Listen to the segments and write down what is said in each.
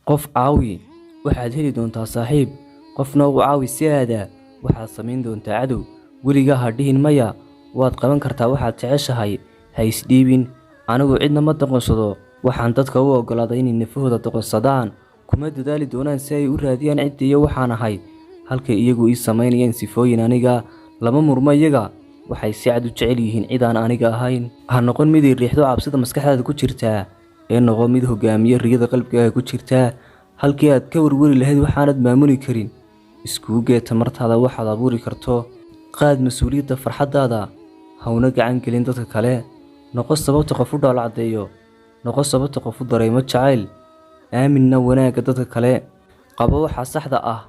qof caawi waxaad heli doontaa saaxiib, qofna u caawi si aada waxaad samayn doontaa cadow. weligaa ha dhihin maya, waad qaban kartaa waxaad jeceshahay, ha isdhiibin. anigu cidna ma doqonsado, waxaan dadka u oggolaaday inay nafahooda doqonsadaan, kuma dadaali doonaan si ay u raadiyaan cidda iyo waxaan ahay, halkay iyagu ii samaynayaan sifooyin. aniga lama murmo, iyaga waxay si cad u jecel yihiin cid aan aniga ahayn. ha noqon mid ay riixdo cabsida maskaxdaada ku jirtaa, ee noqo mid hogaamiye riyada qalbigaaga ku jirtaa. halkii aad ka warwari lahayd waxaanad maamuli karin, iskuu gee tamartaada waxaad abuuri karto. qaad mas-uuliyadda farxaddaada, hawna gacan gelin dadka kale. noqo sababta qof u dhaalacdeeyo, noqo sababta qof u dareemo jacayl. aaminna wanaagga dadka kale. qabo waxa saxda ah,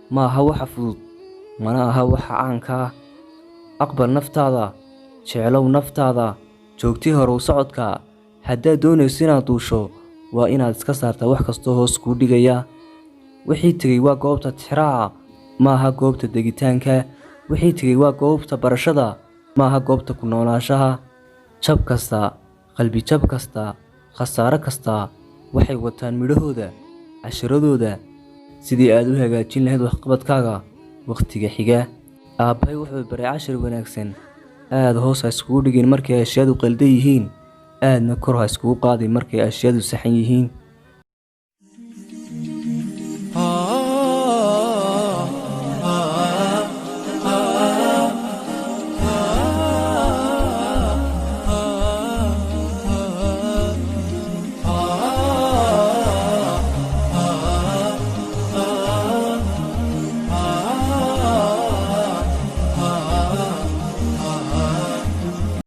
ma aha waxa fudud, mana aha waxa caanka ah. aqbal naftaada, jeclow naftaada, joogtii horow socodka. haddaad doonayso inaad duusho, waa inaad iska saartaa wax kastoo hoos kuu dhigaya. wixii tegey waa goobta tixraaca, ma aha goobta degitaanka. wixii tegey waa goobta barashada, ma aha goobta ku noolaanshaha. jab kasta, qalbi jab kasta, khasaare kasta waxay wataan midhahooda, cashiradooda. sidii aad u hagaajin lahayd waxqabadkaaga wakhtiga xiga. aabbahay wuxuu baray cashir wanaagsan: aad hoos ha iskugu dhigin markay ashyaadu qaldan yihiin, aadna kor ha iskugu qaadin markay ashyaadu saxan yihiin.